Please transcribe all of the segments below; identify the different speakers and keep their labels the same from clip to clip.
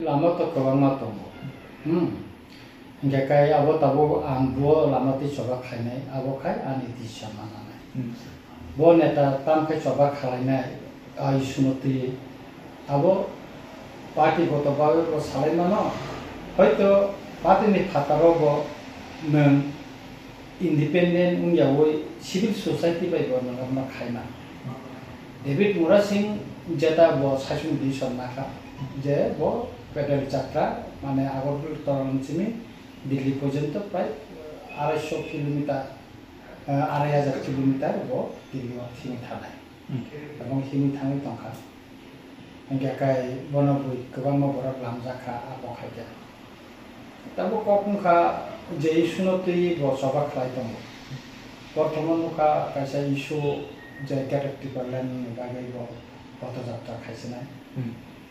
Speaker 1: Lama to kawang ma tongo. Gakai abo tabo angbo lama ti coba khainai abo khai ani ti samana nai. Bo neta tam khai coba khainai ai sunoti abo party go to bawe go salai mano. Hoito party ni phataro go nang independent ungya woi civil society bai go na khaina. David Mura Singh jeta bo sashun dishon naka je bo pedal chatra mane agorpur toronchimi Delhi পর্যন্ত প্রায় 250 kilometre 2500 kilometre bo Delhi হিমি থানায় এবং হিমি থাঙै তংखा गाkai bono bui kwbangma borok lamjaka abo khaija tabo kokungkha je sunoti bo soba khlai tongo bortoman mukha kaisa issue je character land bagai bo পথযাত্রা খাইছেনাই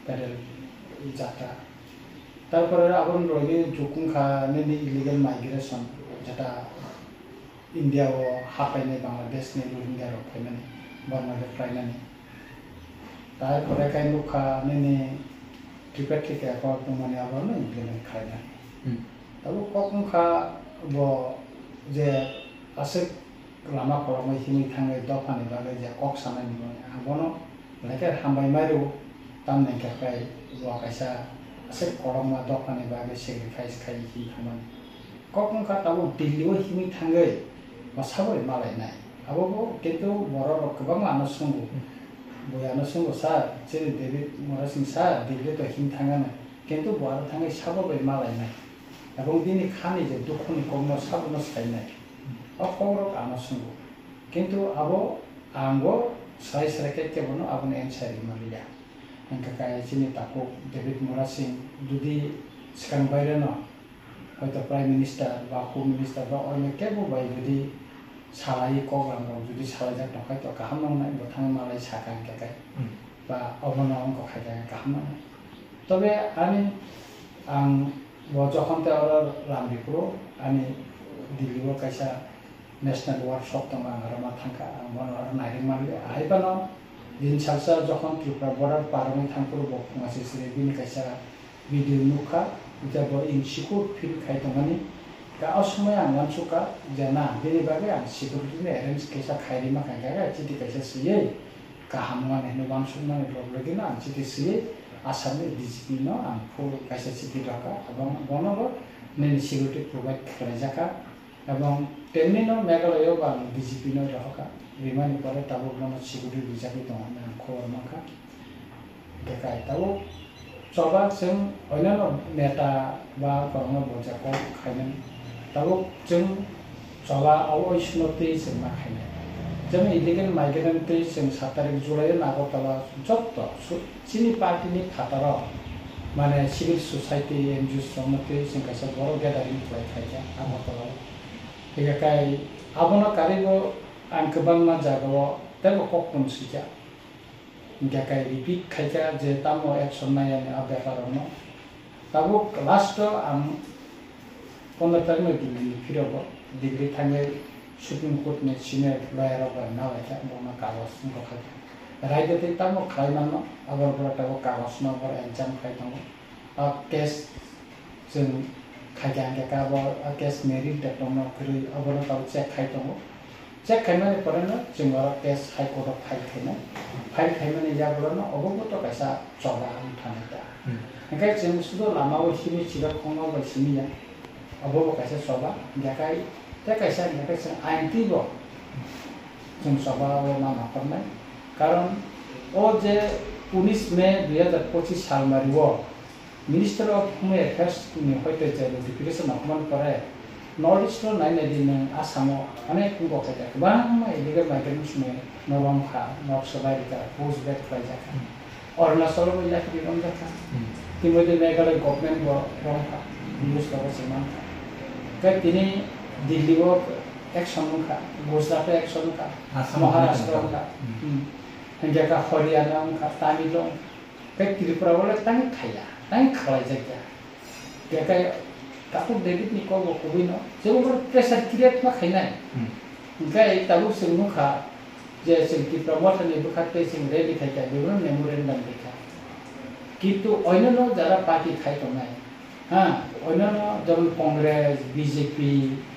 Speaker 1: pedal jatra তারপরে আবন রগে জুকুংখা নেনি illegal migration যেটা India ও হাপাইনে বাংলাদেশ নি রোহিঙ্গা রফাইনানি বর্ণালে প্রাইনানি তারপরে কাই লুখা নেনি টিপেট থেকে একট মানে আবার না ইমপ্লিমেন্ট খাইনা তাবো কখনখা ব যে আছে লামা করমই হিমি থাঙে দফানি বাগে যে কক সানানি আবনো লাইকে হামবাই মাইরো তামনে কাই ব কাইসা ase koroma dokani bage sacrifice khai hi khaman kokon kha tabo Delhi o himi thangai masaboi malai nai abo bo kintu boro rok bang anasungu boy anasungu sa je David Mura Singh sa Delhi to him thangana kintu boro thangai saboi malai nai এবং তিনি খানি যে দুখনি কমনো সাবনো সাই নাই অকরক anasungu কিন্তু abo anggo sai sreke kebono abone ensari malia Angkakai sini takut David Mura Singh jadi sekarang bayar no, atau Prime Minister, Home Minister, orang kebo bayar jadi salai kau orang jadi salai jat nak itu kaham orang bertang malai sakan kakai, bah orang orang kau kakai kaham orang. Tapi ani ang wajah konten orang lambi pro, ani di luar kaisa national workshop tentang ramah tangga, orang naik malai, ahy pano. Din salsa যখন Tripura border পারমে থাংপুর বকফুং আছে সিরে বিনি কাইসা video নুখা এটা ব insecure feel খাইতমানি কা অসময় আঙ্গাম সুকা জানা বিনি বাগে আন সিকিউরিটি নে অ্যারেঞ্জ কাইসা খাইরিমা কাইগা চিটি কাইসা সিয়ে কাহামওয়ান হেনো বাংসুমান লবলগি না চিটি সিয়ে আসামে ডিজিপি ন আন ফু কাইসা চিটি রাখা এবং বনব নেন সিকিউরিটি প্রোভাইড খাইজাকা এবং তেমনি ন মেঘালয় বা ডিজিপি ন রাখা Rimani pada tahu nama security bisa kita mana khor maka dekai tahu coba sing oina no neta ba korona boja ko khainen tahu sing coba awoi sunoti sing ma khainen jame illegal migrant te sing 7 tarik Julai Nagartala jotto sini party ni khatara mane civil society NGO somate sing kaisa boro gathering khaija Agartala dekai abono karibo ang kebang ma jagawa tebo kokon sija gakai repeat khaja je tamo action na yani abefarono tabo last ang 15 tarik me firobo degree thange Supreme Court ne senior lawyer ba na wacha bona kagos ko khaja raide te tamo khaina no agar bora tabo kagos no bor exam khai tamo a case jeng khaja ga ba a case merit datono kri abora tabo check khai tamo Cek kaimane porena jengora case high court of file kaimane ya borona obogoto kaisa choba thanita engkai jeng sudo lama o himi chiga khongo ba simi ya obogo kaisa choba gakai te kaisa gakai sing anti bo jeng choba o nama pernai karon o je 19 Mei 2025 সাল Mario Minister of Home Affairs ni hoite je notification akman pare Northeast no nai din Asamo ane kubo kata bang illegal migrants me norong kha north sabai ka push back khai jaka Arunachal bo ila ki ron jaka timode Meghalaya government bo ron kha news ka seman ka tini Delhi bo action kha Gujarat action kha Maharashtra kha jaka Haryana kha Tamil ka Tripura bo tang khaya tang khalai jaka jaka Takut David ni kau kubino, sebab pressure create mak kena. Enggak, tahu semua kah, jadi segi promoter ni bukan sing ready kaya, belum memorandum mereka. কিন্তু অন্যান্য যারা party খাইতো নাই হ্যাঁ অন্যান্য যেমন Congress BJP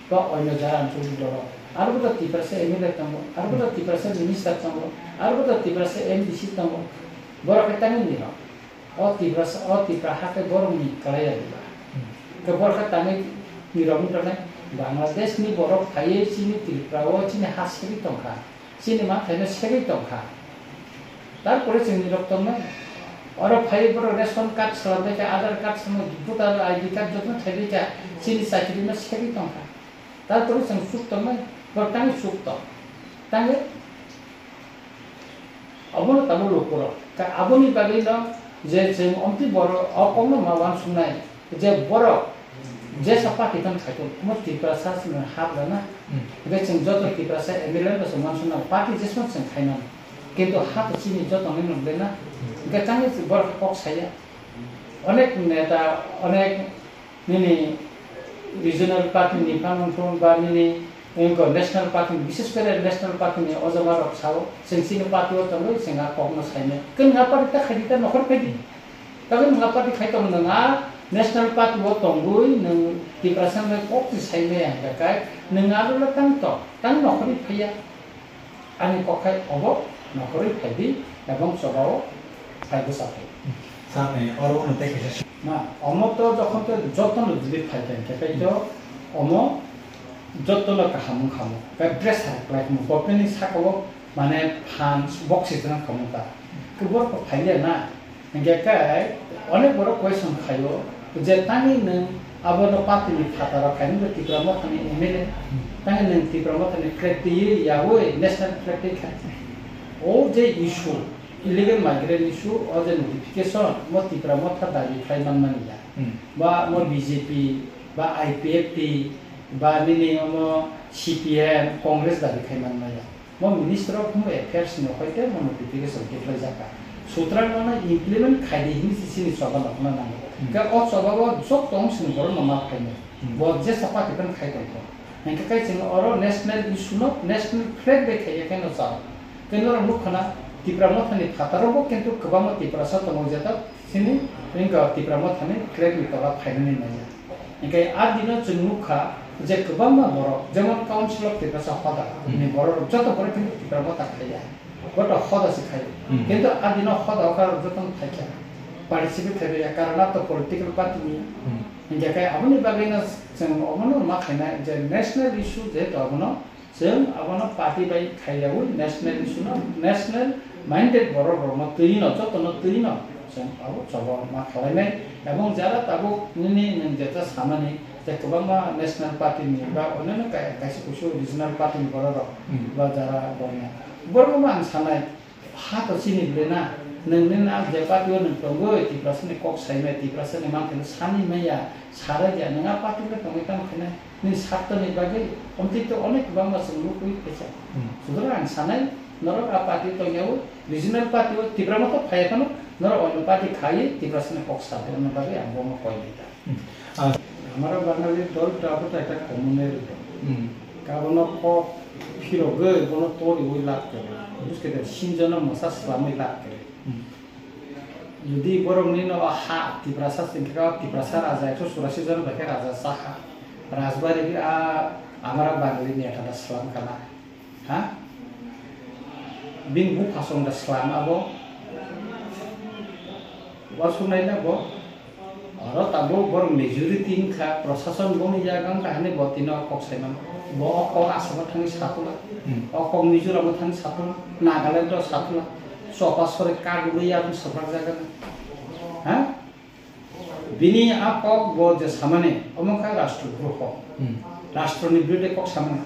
Speaker 1: বা অন্য যারা আঞ্চলিক দল আর বোধ 30% এমএলএ দङ আর বোধ 30% মিনিস্টার দङ আর বোধ 30% এমডিসি দङ বড় কেতানি নিল ও 30% হাতে বড় নি কালাইয়া দিবা কে বড় কেতানি নিরম দনে বাংলাদেশ নি বড় ফাইয়ে চিনি ত্রিপুরাও চিনি হাসিবি দংখা চিনি মা থাইনে সেগি দংখা তারপরে চিনি রক্তম নাই और फाइव पर रेशन कार्ड सलाबे का आधार कार्ड समय भोटार आईडी कार्ड जतन थाइबे का चिनि साइकिल में सेबि टंका तार पर जों सुक्त मै बर्तानि सुक्त तांगे अबन ताबो लोकर का आबोनि बागै न जे जों अन्ति बर अकम मावान सुनाय जे बर जे सपा कितन थाइतो मति प्रसास न हाबलाना बे जों जत कि प्रसा एमएलए बस मान सुना पार्टी जेसम जों खाइना কিন্তু হাত চিনি যত নলে না গাচাঙ্গে বড় কক ছায়া অনেক নেতা অনেক নিনি রিজিওনাল পার্টি নি ফাংফং বা নিনি এঙ্গো ন্যাশনাল পার্টি বিশেষ করে ন্যাশনাল পার্টি নি অজমার সাও সেনসিনি পার্টি ও তঙ্গই সেঙ্গা ককনো ছাইনে কেন পার্টি তা খাইতা নখর ফাইদি তবে না পার্টি খাইতো না ন্যাশনাল পার্টি ও তঙ্গই নং টিপ্রাসান মে কক ছাইনে আঙ্গাকাই নং আদুলা তাং নখরি ফাইয়া আনি কখাই অব নকরি ফাইদি এবং সবাও ফাইবো সাথে
Speaker 2: সামনে অর অনুতে কেসে
Speaker 1: না অমত যখন তো যত্ন যদি ফাইতেন তাই তো অম যত্ন খামু কা ড্রেস লাইক মু পপনি সাকো মানে ফান বক্সিতনা খামুতা কেবল ফাইলে না গেকাই অনেক বড় কোয়েশন খাইও যে তানি নে আবনো পাতিনি ফাতারা খাইনো টিপ্রা মতনি এমএলএ তানি নে টিপ্রা মতনি ক্রেক্টি ইয়াওয়ে ন্যাশনাল ক্রেক্টি খাই ओ जे इशू इलीगल माइग्रेंट इशू और जे नोटिफिकेशन मो टिप्रा मो था दाबी खाइमान मानिया बा मो बीजेपी बा आईपीएफटी बा निनि मो सीपीएम कांग्रेस दाबी खाइमान मानिया मो मिनिस्टर ऑफ होम अफेयर्स नो होइते मो नोटिफिकेशन केफ्लाय जाका सुत्रा माने इम्प्लीमेंट खाइदि हिनि सिनि सभा नखना नांगो का ओ सभाबो जक तंग सिन बर नमा खाइने बो जे सफा केतन खाइतो नंका काइ जों अरो नेशनल इशू नो नेशनल फ्लैग देखाय केनो सा केनर मुखना टिप्रामथनि फातारबो किन्तु गोबां टिप्रासा दङ जेता सिनि रिंगा टिप्रामथनि क्लेक मितला फाइनानि नाया इनकाय आ दिन जों मुखा जे गोबां बर जेमन काउन्सिल अफ टिप्रासा हदा नि बर जत बर किन्तु टिप्रामथा खाया गट हदा सिखाय किन्तु आ दिन हदा कार जतन थाइया पार्टिसिपेट थाइया कारण त पॉलिटिकल पार्टी नि इनकाय आबनि बागैना जों अमनो मा खायना जे नेशनल इशू जे दबनो जों आबनो पार्टी बाय खाइयाव नेशनल इशू न नेशनल माइंडेड बर बर तैनो जतन तैनो जों आबो जब मा खालायनाय एवं जारा ताबो निनि नों जेता सामानि जे गोबां नेशनल पार्टी नि बा अन्य कायसे कुसु रीजनल पार्टी नि बर बा जारा बरना बरमा आं सानाय हात सिनि लेना नोंनि ना जे पार्टी नों तंगो टिप्रासनि कक साइमे टिप्रासनि मानखौ सानि मैया सारा जा नङा पार्टीले तंगैताम खाने नि सातनि बागै अन्तित अनेक बांगा सोंलु कुइ फैसा सुदरा आं सानाय नरक आ पार्टी तंगाव रीजनल पार्टी टिप्रामथ फायखानो नर अन्य पार्टी खाइ टिप्रासनि कक साबन बागै आं बम कइलिता हमारा बांगाली दल ताबो ताका कमुनेल गाबनो क फिरगै बनो तोरि उइ लाग बुसके सिनजन मसा स्लामै लाग यदि बरमनि न हा टिप्रासा सिंखा टिप्रासा राजा 184 जन बाके राजा साहा राजबारी आ हमारा बांगाली ने था slam kana ha bin bu pasong da slam abo wasunai na bo aro tabo bor majority kha प्रशासन boni jagang kahane botino kok saiman bo ko asama thang satula okong mizoram thang satula nagaland to satula sopa sore kagubai am sabrak jagan ha bini akok bo je samane omokha rashtrogroh rashtroni birude kok samane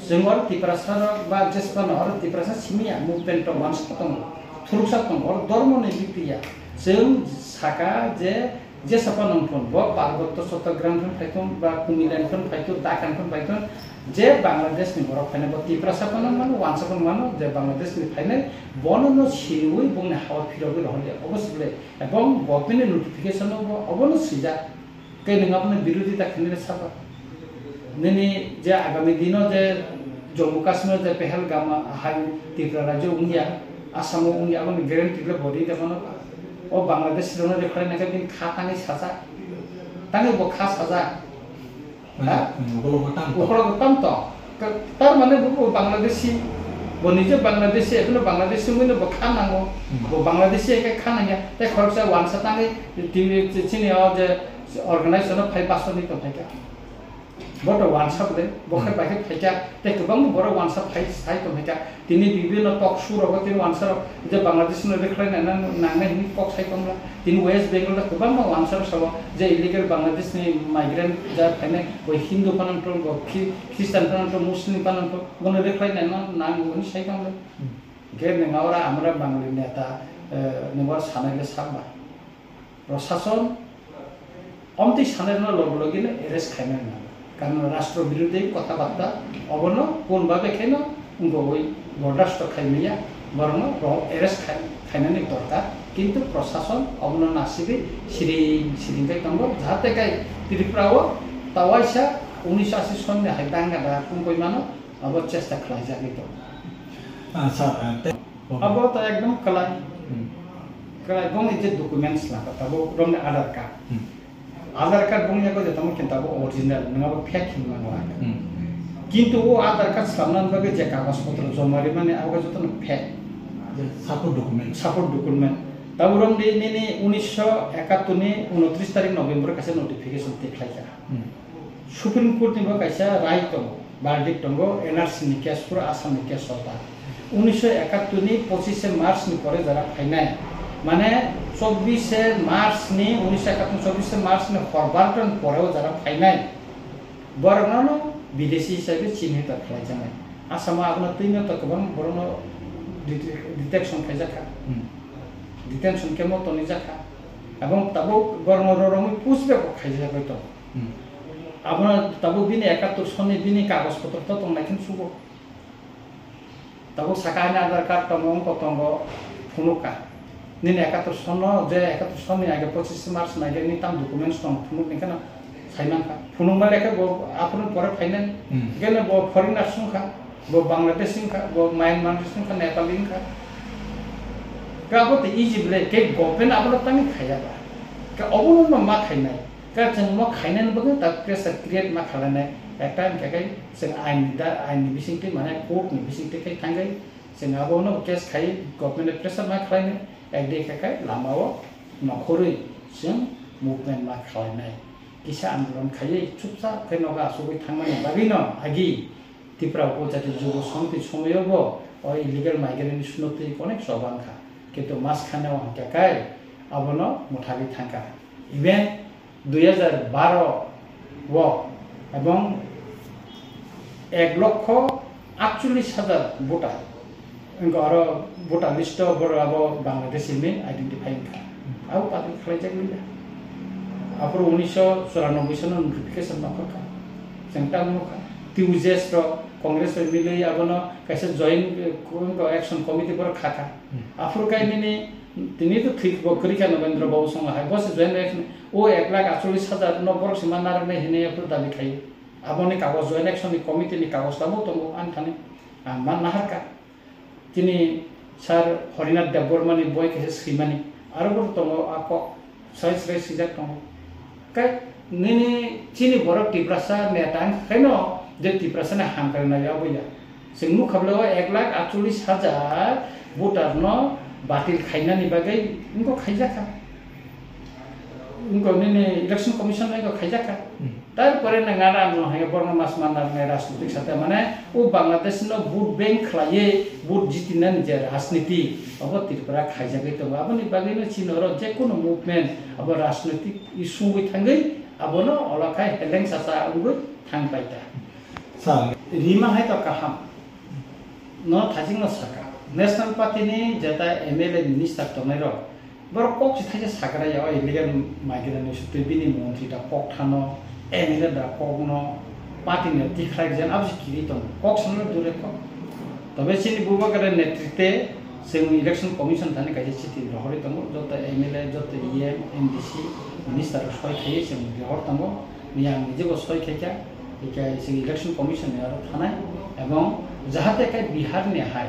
Speaker 1: jengor tiprasa ba jespan or tiprasa simia movement to mans tong thuruksa tong or dormo ne bikriya jeng saka je sapa nongthon bo parbatto sotagram thon phaithon ba kumilan thon phaithon dakan thon phaithon जे बांग्लादेश नि बरफ फाइने बति प्रशासन मानो वानसकन मानो जे बांग्लादेश नि फाइने बननो सिरुइ बुंने हावा फिरबो रहले अवश्य एवं गभर्नमेंट नोटिफिकेशन अबनो सिजा कै नङाबनो विरोधिता खने साबा नेनि जे आगामी दिनो जे जम्मू काश्मीर जे पहलगाम हाइ तिप्रा राज्य उनिया आसाम उनिया बन ग्यारंटी ले बडी देबनो ও বাংলাদেশ রনো রেখে নাকি দিন খা টাঙি সাজা টাঙি বো খা সাজা হ্যাঁ ওপরে গতাম তো তার মানে বাংলাদেশি নিজে বাংলাদেশি এখনো বাংলাদেশি মনে খা নাঙ্গো বাংলাদেশি একে খা নাঙ্গা তাই খরচা ওয়ানসা টাঙি চিনি যে অর্গানাইজেশন ফাই পাসনি তো থাকে বড় ওয়ানসাপ দে বখাই বাকি ফাইকা তাই গোबां বড় ওয়ানসাপ ফাই সাই তো থাকে তিনি বিভিন্ন টক সুরগ তিনি ওয়ানসাপ যে বাংলাদেশ রেখে নাंगनाय हिनि टक साइ कमला তিনি ওয়েস্ট বেঙ্গল गोबां ওয়ানসাপ সব যে ইলিগেল বাংলাদেশনি মাইগ্রেন্ট যা ফাইনে ওই হিন্দু পানন্ত খ্রিস্টান পানন্ত মুসলিম পানন্ত গনে রেখে নাंगोनि साइ कमला গে নেঙাওরা আমরা বাঙালি নেতা নেবার সানাইলে সাবা প্রশাসন অমতি সানের লগে এরেস্ট খাইনাय না কারণ রাষ্ট্র বিরোধী কথাবার্তা অবন কোনভাবে খাইন উনকো ওই বরদাস্ত খাইমিয়া বরং এরেস্ট খাইনানি দরকার কিন্তু প্রশাসন অবন নাসিবি সিরিংকাই দंग যাতে কাই ত্রিপুরাও তাওয়াইসা 1980 সনে হাইদাঙ্গা কুমকই মানো আব চেষ্টা খাই যাবি তো
Speaker 2: স্যার
Speaker 1: আব তো একদম কলাই বং যে ডকুমেন্টস লাগা তাবো রমনে আধার কার্ড বংয়া কো যেতাম কিন্তু অরিজিনাল নঙাবো ফেক হিনমানো কিন্তু ও আধার কার্ড সামনান বাগে যে কাগজপত্র জমারি মানে আবো যতন ফেক সাপোর্ট ডকুমেন্ট তাবরম দিনে 1971 ni 29 তারিখ নভেম্বর কাছে নোটিফিকেশন দেখলাইকা সুপ্রিম কোর্ট নিবো কাইসা রায় তো ভার্ডিক্ট দंग এনআরসি নি কেস পুরো আসাম নি কেস হতা 1971 ni 25 মার্চ নি পরে যারা ফাইনাল মানে 24 মার্চ নি 1971 24 মার্চ নি ফরবার্টন পরেও যারা ফাইনাল বরনানো বিদেশি হিসাবে চিহ্নিত খাই জানায় আসামা আপনার তিনও তো গোबां বরনো ডিটেকশন খাইজাখা ডিটেনশন কেমো তো নিজাখা এবং তাবো গর্ণররমি পুষবে খাইজাবে তো আপনার তাবো দিনে 71 সনে দিনে কাগজপত্র তো তোমরা সুবো তাবো সাকাইনা আধার কার্ড তমং কতঙ্গ ফুনুকা নিনে 71 সন যে 71 সনে আগে 25 মার্চ নাগে নিতাম ডকুমেন্টস দं ফুনুক নিখানা সাইনাখা ফুনুমা লেখা আপন পরে ফাইনাল গেলে ব ফরেনার সংখ্যা ব বাংলাদেশ সংখ্যা ব মায়ানমার সংখ্যা নেপালি সংখ্যা কাবতে ইজিপ্ট লে কে গভর্নমেন্ট আপন তামি খাইয়াবা কা অবনন মা খাইনাই কা जों मा খাইনান বগে তা প্রেসার ক্রিয়েট মা খালানাय একটা কাকাই जों आइन बिसिंति माने कोर्ट नि बिसिंति खाय थांगाय जों आबोनो केस खाय गभर्नमेंट प्रेसार मा खालायनो एकदे काकाय लामाव नखरै जों मुभमेन्ट मा खालायनाय किसा आन्दोलन खायै चुपचाप फेनगा आसुबै थांमानि बागिनो आगि त्रिपुराव जाति जुग शांति समयब ओ इलिगेल माइग्रेन्ट सुनति अनेक सबानखा किन्तु मासखानाव काकाय आबोनो मुथाबि थांका इभेन 2012 व এবং 1,48,000 ভোটার আরো ভোটার লিস্ট বড় বাংলাদেশি মেন আইডেন্টিফাই আও পাতি খাইজাগলিয়া আপর 1994 সন নোটিফিকেশন নখা जोंटा मुखा टिउजेस रो कांग्रेस मिले आबनो कैसे जॉइन एक्शन कमिटी पर खाखा आफुर काइनि तिनी तो ठीक बकरी का नरेंद्र बाबू संग हाय बस जॉइन एक्शन ओ 1,48,000 नबर सीमा नारने हिने अफुर दाबी खाई आबने कागज जॉइन एक्शन कमिटी नि कागज ताबो तो आनथाने मान नाहारका तिनी सर हरिनाथ देवबर्मानि बय कैसे श्रीमानि आरो तो आको साइज साइज सिजाक तो काय निनी चिनी बरक टिप्रासा नेटां खैनो जे टिप्रासाने हांकारनाय आबैया जोंनु खाबलो 1,48,000 भोटार न बातिल खाइनानि बागै इनको खाइजाखा इनको निनी इलेक्शन कमिशन इनको खाइजाखा तार परे नङारा न हाय बर्न मास माननाय राजनीतिक साथे माने ओ बांग्लादेश न भोट बैंक खलाये भोट जितिनानि जे राजनीति अब त्रिपुरा खाइजागै तो आबनि बागै न चिनर जे कोनो मुभमेन्ट अब राजनीतिक इशु बै थांगै आबनो अलखाय हेलें सासा उगै थांबायता
Speaker 2: सा
Speaker 1: रिमा हाय तो काहाम न थाजिं न साका नेशनल पार्टी नि जेता एमएलए मिनिस्टर तनाय र बर कक थाजे सागराया इलिगेल माइग्रेन्ट सुते बिनि मन्थ्रि दा कक थानो एमएलए दा ककनो पार्टी ने दिखराय जेन अब किरि दं कक सनल दुरे कक तबे सिनि बुबागरे नेतृत्वे जों इलेक्शन कमिशन थाने काजे चिठी रहरि दं जत एमएलए जत ईएम एमडीसी मिनिस्टर सय खायै जों बिहर दं निया निजेबो सय खायका एकाय जों इलेक्शन कमिशन ने थानाय एवं जाहाते काय बिहार ने हाय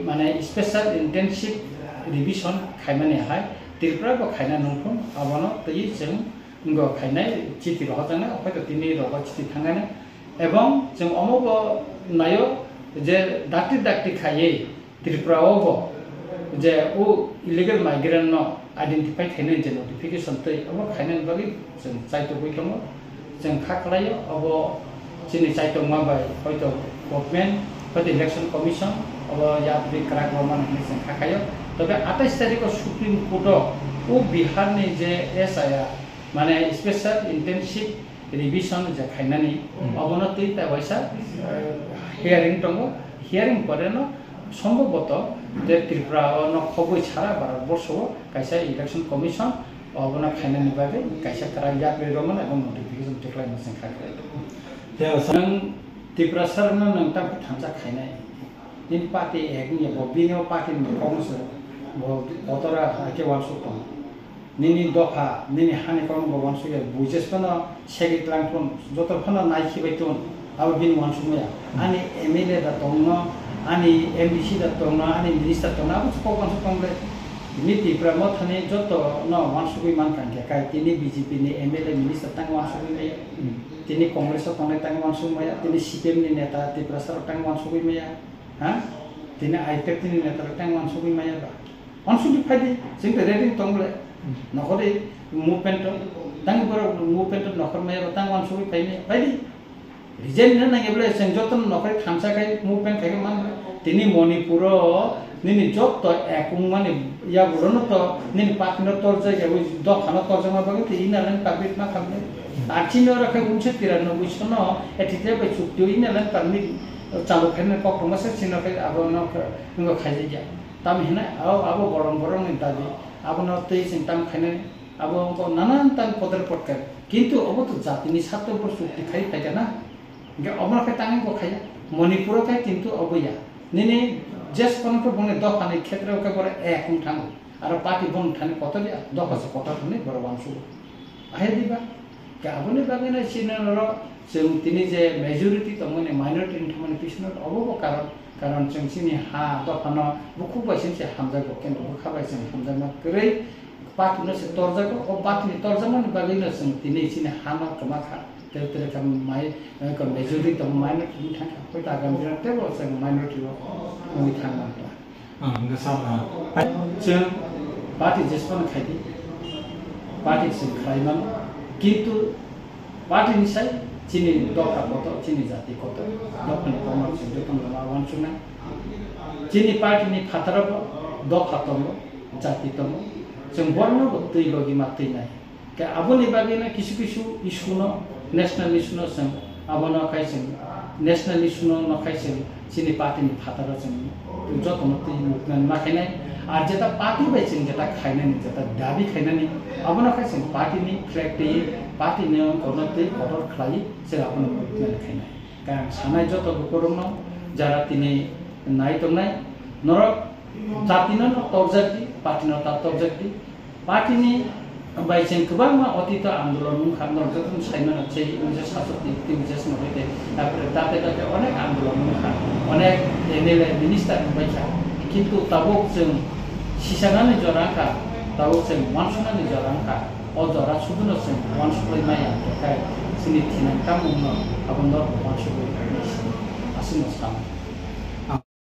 Speaker 1: माने स्पेशल इंटेंसिव रिविजन खायमाने हाय त्रिपुरा को खायना नंगफोन आबानो तई जों इंगो खायनाय चिठी रहाजाना हयतो तिनि रगा चिठी थांगाने एवं जों अमबो नायो जे दाक्ति खाये त्रिपुराओबो जे ओ इलीगल माइग्रेंट न आइडेंटिफाई खायने जे नोटिफिकेशन तई अब खायने बागै जों चाइतो बय दङ जों खाखलायो अब चिनि चाइतो माबाय हयतो गभर्नमेन्ट हयतो इलेक्शन कमिशन अब या बे क्राक गमान जों खाखायो तबे 28 तारिखको सुप्रीम कोर्ट ओ बिहारनि जे एसआईआ माने स्पेशल इन्टेन्सिभ रिभिजन जे खायनानि अबनो तै ता वैसा हियरिंग दङ हियरिंग परेन সম্ভবত যে ত্রিপুরা খবর ছাড়া ভারতবর্ষ কাইসা ইলেকশন কমিশন অবনা খাইনানি বাদে কাইসা তারা ইয়াপ্রে রমন এবং নোটিফিকেশন টেকলাইন जों खाखलाय नों ত্রিপুরা सरनो नों ता थांजा खायनाय दिन पार्टी एकनि बबिनो पार्टी कॉग्रेस बतरा के वासु दं निनि दफा निनि हानि कम गवानसु बुजेसपन सेगितलांथन जतफन नायखिबायथन आबो बिन वानसुमया आनि एमएलए दा दङ आनि एमडीसी दा दङ आनि मिनिस्टार दङ आबो कॉग्रेस दंले नि त्रिपुरा मथाने जत न वानसुबै मानखांके काय तिनि बीजेपी नि एमएलए मिनिस्टार तां वानसुबै तिनि कांग्रेस दंले तां वानसुमया तिनि सीपीएम नि नेता त्रिपुरा सर तां वानसुबै मया हा तिनि आईपीएफ नि नेता तां वानसुबै मया बा वानसुबै फादि जों रेडिं दंले नखरे मुभमेन्ट तां बर मुभमेन्ट नखर मया तां वानसुबै फादि रिजेन नागेबले जों जतन नखरे थामसाखाय मुभमेन्ट खाय मान तिनि मणिपुर निनि जत एकु माने या बरन त निनि पाखन तर्ज याबो दखान तर्जमा बगे तिनालन पाब्लिक मा खामने आथिनो रखे 1993 सन एथिते बे चुक्ति इनालन पाब्लिक चालु फेने ककमसे सिनके आबन नंगो खायजे या ताम हेना आबो गरम नि दाबि आबन तै सिंताम खायने आबो नानान तान पदर पटका किन्तु अब तो जातिनि सातो पर चुक्ति खाय फायना गे अमर के तांग को खाय मणिपुर के किन्तु अबया निनि जस पनको बने दखाने क्षेत्र के पर एकम थांगो आरो पार्टी बन थाने कत दिया दखस कत थाने बर वानसु आहे दिबा के आबने बागेना सिनर जों तिनि जे मेजॉरिटी तमने माइनॉरिटी थमने पिसन अबो कारण जों सिनि हा दखान बुखु बायसिन से हामजागो केन बुखाबाय जों हामजामा गरै पार्टीनो से तर्जागो ओ पार्टीनि तर्जामानि बागैनो जों तिनि सिनि हामा कमाखा तेरे कम माइ का मेजॉरिटी तो माइनॉरिटी थांगा कोई आगाम दिन तेबो जों माइनॉरिटी मुइ थांगा जों पार्टी जेसपन खायदि पार्टी से खायमान किन्तु पार्टी निसाय चिनि दफा कत चिनि जाति कत दफानि कमर जों जतन लावानसुना चिनि पार्टी नि फातरब दफा तम जाति तम जों बर्न दै लगी मातैनाय के आबोनि बागैना किसु इशु न नेशनल इशु न जों आबोन खायसिन नेशनल इशु न खायसिन चिनि पार्टी नि फातर जों जतन तै मुभमेन्ट माखायनाय आर जेता पार्टी बायसिन जेता खायनानि जेता दाबि खायनानि आबोन खायसिन पार्टी नि फ्लैग तै पार्टी ने करनतै कटर खाय जों आबोन मुभमेन्ट खायनाय कारण सानाय जत गरम जारा तिनि नाय तंनाय नर जातिनो तर्जाति पार्टीनो तर्जाति पार्टी नि बायसिन गोबां अतीत आन्दोलन खालामनो जतन सायना छै 1967 1967 नहैते दाते अनेक आन्दोलन अनेक एमएलए मिनिस्टार बायसा किन्तु ताबो जों सिसानानि जराखा ताबो जों मानसुनानि जराखा अ जरा सुदुनो जों मानसुलै माया थाखाय जोंनि थिनांथा मुंनो आबोन मानसुलै आसिनो सान